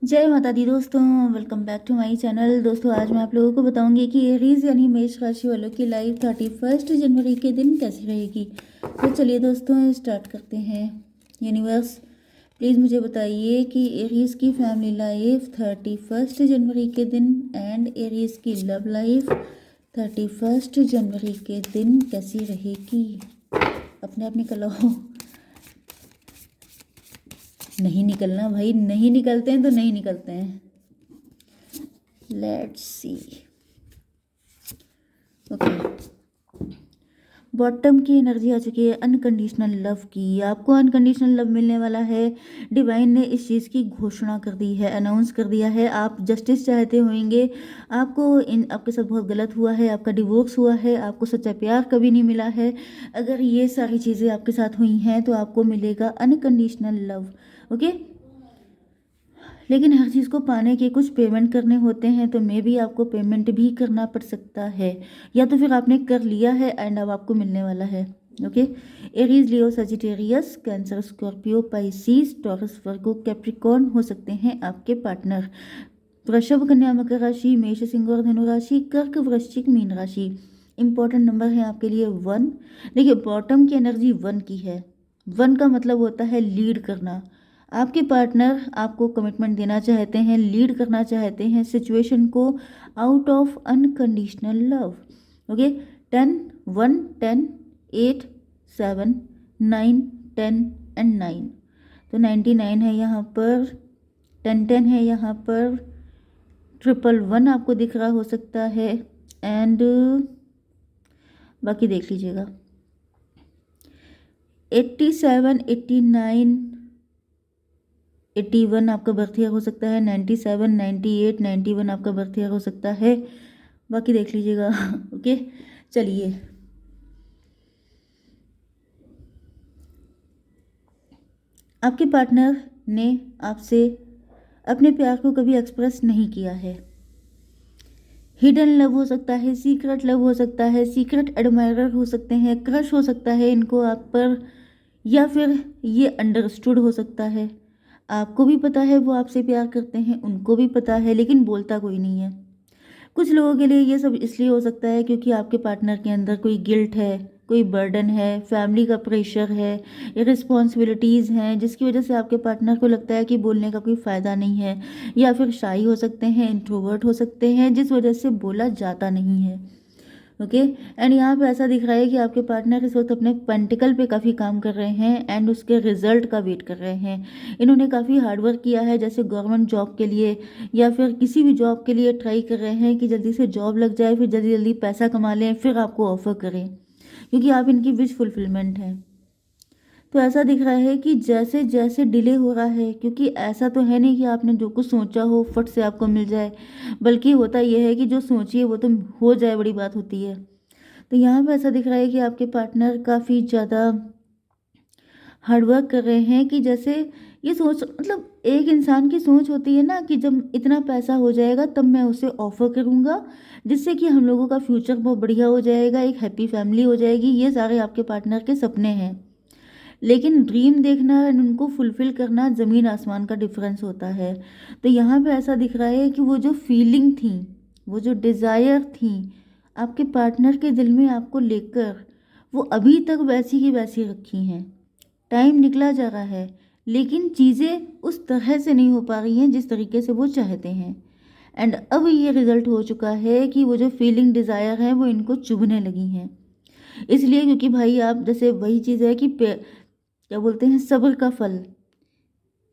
जय माता दी दोस्तों, welcome back to my channel. दोस्तों आज मैं आप लोगों को बताऊंगी कि एरीज यानी मेष राशि वालों की लाइफ 31 जनवरी के दिन कैसी रहेगी। तो चलिए दोस्तों स्टार्ट करते हैं। यूनिवर्स प्लीज़ मुझे बताइए कि एरीज की फैमिली लाइफ 31 जनवरी के दिन एंड एरीज की लव लाइफ 31 जनवरी के दिन कैसी रहेगी। अपने आप निकलो। नहीं निकलना भाई, नहीं निकलते हैं तो नहीं निकलते हैं। Let's see. ओके, बॉटम की एनर्जी आ चुकी है अनकंडीशनल लव की। आपको अनकंडीशनल लव मिलने वाला है। डिवाइन ने इस चीज़ की घोषणा कर दी है, अनाउंस कर दिया है। आप जस्टिस चाहते होंगे, आपके साथ बहुत गलत हुआ है, आपका डिवोर्स हुआ है, आपको सच्चा प्यार कभी नहीं मिला है। अगर ये सारी चीज़ें आपके साथ हुई हैं तो आपको मिलेगा अनकंडीशनल लव। ओके, लेकिन हर चीज़ को पाने के कुछ पेमेंट करने होते हैं, तो मे भी आपको पेमेंट भी करना पड़ सकता है, या तो फिर आपने कर लिया है एंड अब आपको मिलने वाला है। Okay, Aries, Leo, Sagittarius, Cancer, Scorpio, Pisces, Taurus, Virgo, Capricorn हो सकते हैं आपके पार्टनर। वृषभ, कन्या, मकर राशि, मेष, सिंह और धनु राशि, कर्क, वृश्चिक, मीन राशि। इंपॉर्टेंट नंबर है आपके लिए 1। देखिए, बॉटम की एनर्जी 1 की है। 1 का मतलब होता है लीड करना। आपके पार्टनर आपको कमिटमेंट देना चाहते हैं, लीड करना चाहते हैं सिचुएशन को out of unconditional love. Okay, 10, 1, 10, 8, 7, 9, 10 and 9। तो 99 है यहाँ पर, 10, 10 है यहाँ पर, 111 आपको दिख रहा हो सकता है एंड बाकी देख लीजिएगा। 87, 89, 81 आपका बर्थ ईयर हो सकता है, 97, 98, 91 आपका बर्थ ईयर हो सकता है, बाकी देख लीजिएगा। ओके, चलिए आपके पार्टनर ने आपसे अपने प्यार को कभी एक्सप्रेस नहीं किया है। हिडन लव हो सकता है, सीक्रेट लव हो सकता है, सीक्रेट एडमायरर हो सकते हैं, क्रश हो सकता है इनको आप पर, या फिर ये अंडरस्टूड हो सकता है। आपको भी पता है वो आपसे प्यार करते हैं, उनको भी पता है, लेकिन बोलता कोई नहीं है। कुछ लोगों के लिए ये सब इसलिए हो सकता है क्योंकि आपके पार्टनर के अंदर कोई गिल्ट है, कोई बर्डन है, फैमिली का प्रेशर है, या रिस्पॉन्सिबिलिटीज़ हैं, जिसकी वजह से आपके पार्टनर को लगता है कि बोलने का कोई फ़ायदा नहीं है, या फिर शाई हो सकते हैं, इंट्रोवर्ट हो सकते हैं, जिस वजह से बोला जाता नहीं है। ओके, एंड यहाँ पे ऐसा दिख रहा है कि आपके पार्टनर इस वक्त अपने पेंटिकल पे काफ़ी काम कर रहे हैं एंड उसके रिजल्ट का वेट कर रहे हैं। इन्होंने काफ़ी हार्डवर्क किया है, जैसे गवर्नमेंट जॉब के लिए या फिर किसी भी जॉब के लिए ट्राई कर रहे हैं कि जल्दी से जॉब लग जाए, फिर जल्दी जल्दी पैसा कमा लें, फिर आपको ऑफर करें, क्योंकि आप इनकी विश फुलफिलमेंट हैं। तो ऐसा दिख रहा है कि जैसे जैसे डिले हो रहा है, क्योंकि ऐसा तो है नहीं कि आपने जो कुछ सोचा हो फट से आपको मिल जाए, बल्कि होता यह है कि जो सोचिए वो तो हो जाए, बड़ी बात होती है। तो यहाँ पे ऐसा दिख रहा है कि आपके पार्टनर काफ़ी ज़्यादा हार्डवर्क कर रहे हैं, कि जैसे ये सोच, मतलब एक इंसान की सोच होती है ना कि जब इतना पैसा हो जाएगा तब मैं उसे ऑफर करूँगा, जिससे कि हम लोगों का फ्यूचर बहुत बढ़िया हो जाएगा, एक हैप्पी फैमिली हो जाएगी। ये सारे आपके पार्टनर के सपने हैं, लेकिन ड्रीम देखना और उनको फुलफिल करना ज़मीन आसमान का डिफरेंस होता है। तो यहाँ पे ऐसा दिख रहा है कि वो जो फीलिंग थी, वो जो डिज़ायर थी आपके पार्टनर के दिल में आपको लेकर, वो अभी तक वैसी की वैसी रखी हैं। टाइम निकला जा रहा है, लेकिन चीज़ें उस तरह से नहीं हो पा रही हैं जिस तरीके से वो चाहते हैं। एंड अब ये रिजल्ट हो चुका है कि वो जो फीलिंग डिज़ायर है वो इनको चुभने लगी हैं। इसलिए क्योंकि भाई आप जैसे वही चीज़ है कि क्या बोलते हैं, सब्र का फल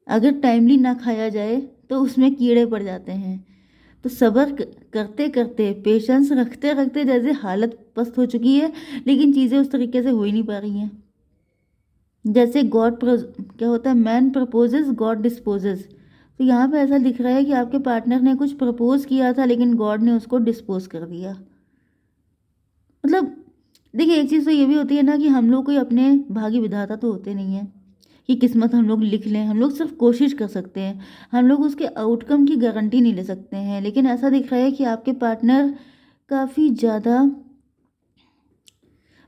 अगर टाइमली ना खाया जाए तो उसमें कीड़े पड़ जाते हैं। तो सब्र करते करते, पेशेंस रखते रखते जैसे हालत पस्त हो चुकी है, लेकिन चीज़ें उस तरीके से हो ही नहीं पा रही हैं। जैसे क्या होता है, मैन प्रपोजेस गॉड डिस्पोजेस। तो यहाँ पे ऐसा दिख रहा है कि आपके पार्टनर ने कुछ प्रपोज किया था, लेकिन गॉड ने उसको डिस्पोज कर दिया। मतलब देखिए, एक चीज़ तो ये भी होती है ना कि हम लोग कोई अपने भाग्य विधाता तो होते नहीं हैं कि किस्मत हम लोग लिख लें। हम लोग सिर्फ कोशिश कर सकते हैं, हम लोग उसके आउटकम की गारंटी नहीं ले सकते हैं। लेकिन ऐसा दिख रहा है कि आपके पार्टनर काफ़ी ज़्यादा,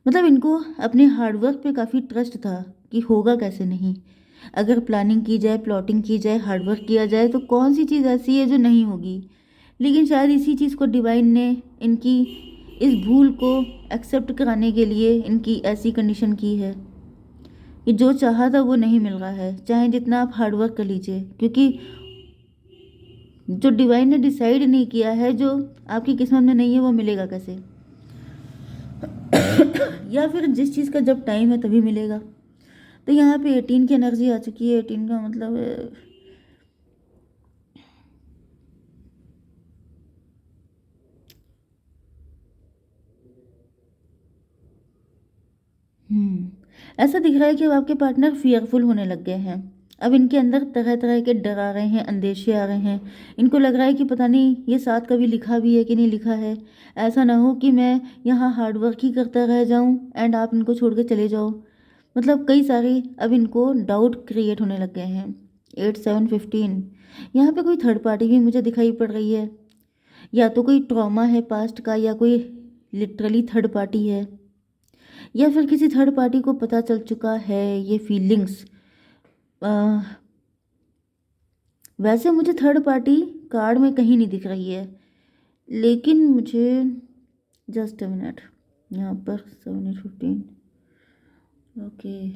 मतलब इनको अपने हार्डवर्क पे काफ़ी ट्रस्ट था कि होगा कैसे नहीं, अगर प्लानिंग की जाए, प्लॉटिंग की जाए, हार्डवर्क किया जाए तो कौन सी चीज़ ऐसी है जो नहीं होगी। लेकिन शायद इसी चीज़ को डिवाइन ने इनकी इस भूल को एक्सेप्ट कराने के लिए इनकी ऐसी कंडीशन की है कि जो चाहा था वो नहीं मिल रहा है, चाहे जितना आप हार्डवर्क कर लीजिए, क्योंकि जो डिवाइन ने डिसाइड नहीं किया है, जो आपकी किस्मत में नहीं है, वो मिलेगा कैसे। या फिर जिस चीज़ का जब टाइम है तभी मिलेगा। तो यहाँ पे 18 की एनर्जी आ चुकी है। 18 का मतलब ऐसा दिख रहा है कि अब आपके पार्टनर फियरफुल होने लग गए हैं। अब इनके अंदर तरह तरह के डर आ रहे हैं, अंदेशे आ रहे हैं। इनको लग रहा है कि पता नहीं ये साथ कभी लिखा भी है कि नहीं लिखा है। ऐसा ना हो कि मैं यहाँ हार्डवर्क ही करता रह जाऊँ एंड आप इनको छोड़ के चले जाओ। मतलब कई सारे अब इनको डाउट क्रिएट होने लग गए हैं। 8 7 15 यहाँ पे कोई थर्ड पार्टी भी मुझे दिखाई पड़ रही है। या तो कोई ट्रॉमा है पास्ट का, या कोई लिटरली थर्ड पार्टी है, या फिर किसी थर्ड पार्टी को पता चल चुका है ये फीलिंग्स। वैसे मुझे थर्ड पार्टी कार्ड में कहीं नहीं दिख रही है, लेकिन मुझे जस्ट अ मिनट, यहाँ पर 7 8 15 ओके,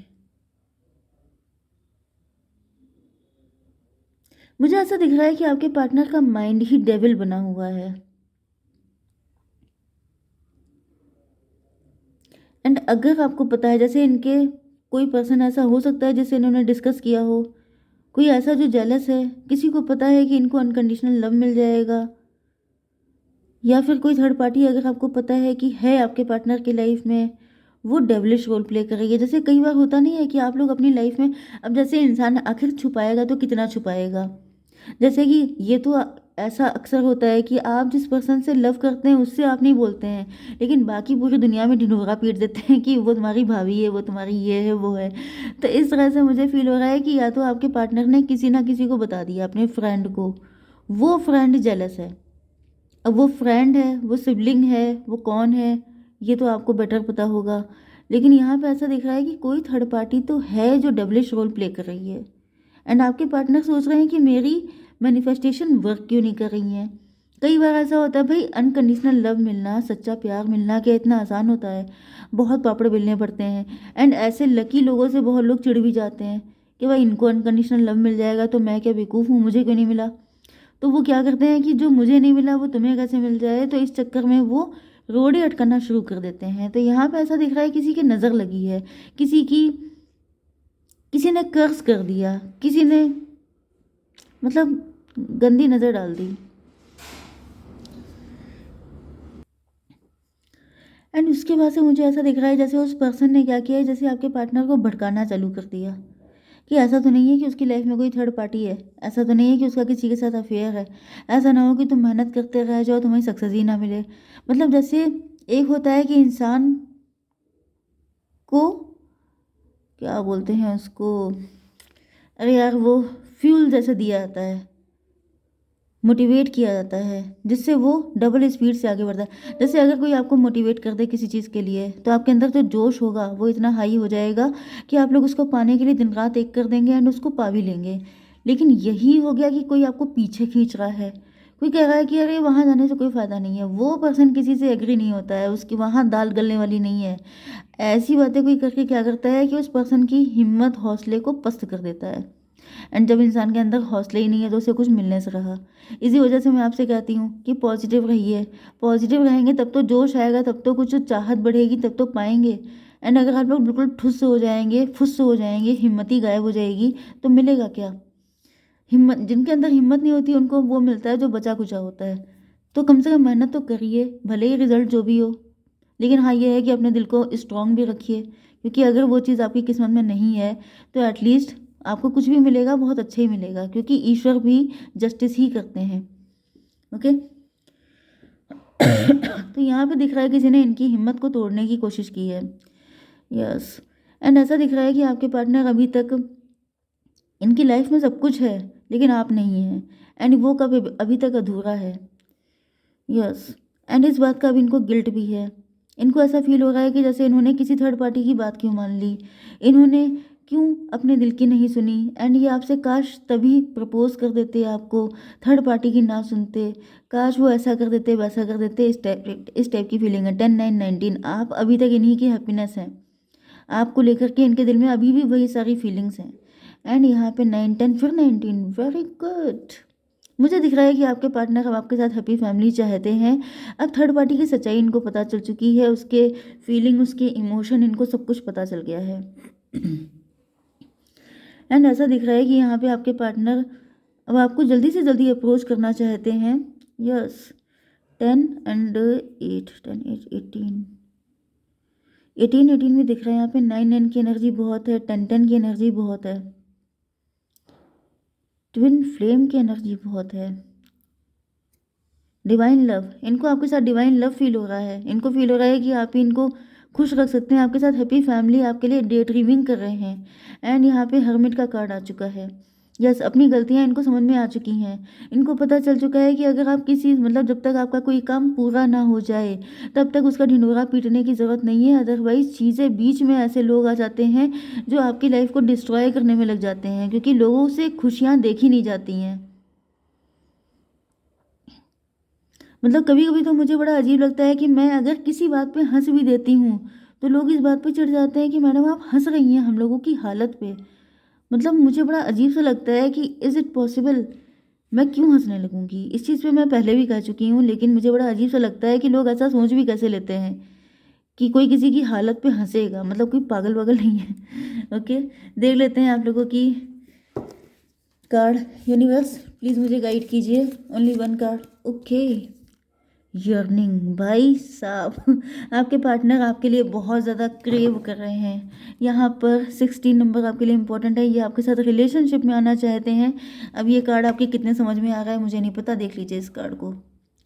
मुझे ऐसा दिख रहा है कि आपके पार्टनर का माइंड ही डेविल बना हुआ है। एंड अगर आपको पता है, जैसे इनके कोई पर्सन ऐसा हो सकता है जिससे इन्होंने डिस्कस किया हो, कोई ऐसा जो जेलस है, किसी को पता है कि इनको अनकंडीशनल लव मिल जाएगा, या फिर कोई थर्ड पार्टी अगर आपको पता है कि है आपके पार्टनर की लाइफ में, वो डेविलिश रोल प्ले कर रही है। जैसे कई बार होता नहीं है कि आप लोग अपनी लाइफ में, अब जैसे इंसान आखिर छुपाएगा तो कितना छुपाएगा। जैसे कि ये तो ऐसा अक्सर होता है कि आप जिस पर्सन से लव करते हैं उससे आप नहीं बोलते हैं, लेकिन बाकी पूरी दुनिया में ढिंढोरा पीट देते हैं कि वो तुम्हारी भाभी है, वो तुम्हारी ये है, वो है। तो इस तरह से मुझे फील हो रहा है कि या तो आपके पार्टनर ने किसी ना किसी को बता दिया, अपने फ्रेंड को, वो फ्रेंड जेलस है। अब वो फ्रेंड है, वो सिबलिंग है, वो कौन है, ये तो आपको बेटर पता होगा। लेकिन यहाँ पे ऐसा दिख रहा है कि कोई थर्ड पार्टी तो है जो डबलिश रोल प्ले कर रही है। एंड आपके पार्टनर सोच रहे हैं कि मेरी मैनिफेस्टेशन वर्क क्यों नहीं कर रही हैं। कई बार ऐसा होता है भाई, अनकंडीशनल लव मिलना, सच्चा प्यार मिलना क्या इतना आसान होता है। बहुत पापड़ बेलने पड़ते हैं। एंड ऐसे लकी लोगों से बहुत लोग चिढ़ भी जाते हैं कि भाई इनको अनकंडीशनल लव मिल जाएगा तो मैं क्या बेवकूफ़ हूँ, मुझे क्यों नहीं मिला। तो वो क्या करते हैं कि जो मुझे नहीं मिला वो तुम्हें कैसे मिल जाए, तो इस चक्कर में वो रोड़े अटकाना शुरू कर देते हैं। तो यहाँ पे ऐसा दिख रहा है किसी की नज़र लगी है, किसी की, किसी ने कर्ज कर दिया, किसी ने मतलब गंदी नज़र डाल दी। एंड उसके बाद से मुझे ऐसा दिख रहा है जैसे उस पर्सन ने क्या किया है, जैसे आपके पार्टनर को भड़काना चालू कर दिया कि ऐसा तो नहीं है कि उसकी लाइफ में कोई थर्ड पार्टी है, ऐसा तो नहीं है कि उसका किसी के साथ अफेयर है, ऐसा ना हो कि तुम मेहनत करते रह जाओ, तुम्हें सक्सेस ही ना मिले। मतलब जैसे एक होता है कि इंसान को क्या बोलते हैं उसको, अरे यार वो फ्यूल जैसे दिया जाता है, मोटिवेट किया जाता है, जिससे वो डबल स्पीड से आगे बढ़ता है। जैसे अगर कोई आपको मोटिवेट कर दे किसी चीज़ के लिए, तो आपके अंदर जो जोश होगा वो इतना हाई हो जाएगा कि आप लोग उसको पाने के लिए दिन रात एक कर देंगे एंड उसको पा भी लेंगे। लेकिन यही हो गया कि कोई आपको पीछे खींच रहा है, कोई कह रहा है कि अरे वहाँ जाने से कोई फ़ायदा नहीं है, वो पर्सन किसी से एग्री नहीं होता है, उसकी वहाँ दाल गलने वाली नहीं है। ऐसी बातें कोई करके क्या करता है कि उस पर्सन की हिम्मत, हौसले को पस्त कर देता है। एंड जब इंसान के अंदर हौसला ही नहीं है तो उसे कुछ मिलने से रहा। इसी वजह से मैं आपसे कहती हूँ कि पॉजिटिव रहिए। पॉजिटिव रहेंगे तब तो जोश आएगा, तब तो कुछ चाहत बढ़ेगी, तब तो पाएंगे। एंड अगर आप लोग बिल्कुल ठुस हो जाएंगे, फुस हो जाएंगे, हिम्मत ही गायब हो जाएगी, तो मिलेगा क्या। हिम्मत, जिनके अंदर हिम्मत नहीं होती उनको वो मिलता है जो बचा कुचा होता है। तो कम से कम मेहनत तो करिए, भले ही रिजल्ट जो भी हो। लेकिन हाँ, ये है कि अपने दिल को स्ट्रांग भी रखिए, क्योंकि अगर वो चीज़ आपकी किस्मत में नहीं है तो एटलीस्ट आपको कुछ भी मिलेगा बहुत अच्छा ही मिलेगा, क्योंकि ईश्वर भी जस्टिस ही करते हैं। ओके। तो यहाँ पे दिख रहा है किसी ने इनकी हिम्मत को तोड़ने की कोशिश की है। यस। एंड ऐसा दिख रहा है कि आपके पार्टनर अभी तक, इनकी लाइफ में सब कुछ है लेकिन आप नहीं हैं, एंड वो कब अभी तक अधूरा है। यस। एंड इस बात का अब इनको गिल्ट भी है। इनको ऐसा फील हो रहा है कि जैसे इन्होंने किसी थर्ड पार्टी की बात क्यों मान ली, इन्होंने क्यों अपने दिल की नहीं सुनी? एंड ये आपसे काश तभी प्रपोज कर देते आपको, थर्ड पार्टी की ना सुनते, काश वो ऐसा कर देते वैसा कर देते। इस टाइप की फीलिंग है। 10 9 19 आप अभी तक इन्हीं की हैप्पीनेस है, आपको लेकर के इनके दिल में अभी भी वही सारी फीलिंग्स हैं। एंड यहाँ पे 9 10 फिर 19, वेरी गुड। मुझे दिख रहा है कि आपके पार्टनर अब आपके साथ हैप्पी फैमिली चाहते हैं। अब थर्ड पार्टी की सच्चाई इनको पता चल चुकी है, उसके फीलिंग, उसके इमोशन, इनको सब कुछ पता चल गया है। एंड ऐसा दिख रहा है कि यहाँ पे आपके पार्टनर अब आपको जल्दी से जल्दी अप्रोच करना चाहते हैं। यस, 10 एंड 8, 10 8 18 18 भी दिख रहा है यहाँ पे। 9 9 की एनर्जी बहुत है, 10 10 की एनर्जी बहुत है, ट्विन फ्लेम की एनर्जी बहुत है, डिवाइन लव, इनको आपके साथ डिवाइन लव फील हो रहा है। इनको फील हो रहा है कि आप ही इनको खुश रख सकते हैं, आपके साथ हैप्पी फैमिली आपके लिए डे ड्रीमिंग कर रहे हैं। एंड यहाँ पे हर्मिट का कार्ड आ चुका है। यस, अपनी गलतियाँ इनको समझ में आ चुकी हैं। इनको पता चल चुका है कि अगर आप किसी मतलब जब तक आपका कोई काम पूरा ना हो जाए तब तक उसका ढिंढोरा पीटने की ज़रूरत नहीं है। अदरवाइज चीज़ें बीच में ऐसे लोग आ जाते हैं जो आपकी लाइफ को डिस्ट्रॉय करने में लग जाते हैं, क्योंकि लोगों से खुशियाँ देखी नहीं जाती हैं। मतलब कभी कभी तो मुझे बड़ा अजीब लगता है कि मैं अगर किसी बात पे हंस भी देती हूँ तो लोग इस बात पे चिढ़ जाते हैं कि मैडम आप हंस रही हैं हम लोगों की हालत पे। मतलब मुझे बड़ा अजीब सा लगता है कि इज़ इट पॉसिबल, मैं क्यों हंसने लगूंगी? इस चीज़ पे मैं पहले भी कह चुकी हूँ, लेकिन मुझे बड़ा अजीब सा लगता है कि लोग ऐसा सोच भी कैसे लेते हैं कि कोई किसी की हालत पे हंसेगा। मतलब कोई पागल वागल नहीं है। ओके, देख लेते हैं आप लोगों की कार्ड। यूनिवर्स प्लीज़ मुझे गाइड कीजिए, only one card. Okay, yearning, भाई साहब आपके पार्टनर आपके लिए बहुत ज़्यादा क्रेव कर रहे हैं। यहाँ पर 16 नंबर आपके लिए इंपॉर्टेंट है। ये आपके साथ रिलेशनशिप में आना चाहते हैं। अब ये कार्ड आपके कितने समझ में आ रहा है मुझे नहीं पता, देख लीजिए इस कार्ड को।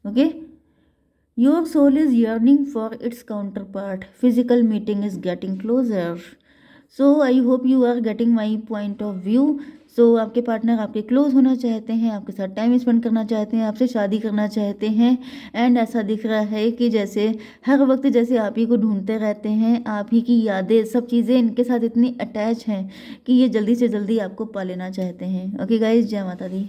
Okay, your soul is yearning for its counterpart, physical meeting is getting closer. So I hope you are getting my point of view. सो आपके पार्टनर आपके क्लोज होना चाहते हैं, आपके साथ टाइम स्पेंड करना चाहते हैं, आपसे शादी करना चाहते हैं। एंड ऐसा दिख रहा है कि जैसे हर वक्त जैसे आप ही को ढूंढते रहते हैं, आप ही की यादें, सब चीज़ें इनके साथ इतनी अटैच हैं कि ये जल्दी से जल्दी आपको पा लेना चाहते हैं। ओके गाइज, जय माता दी।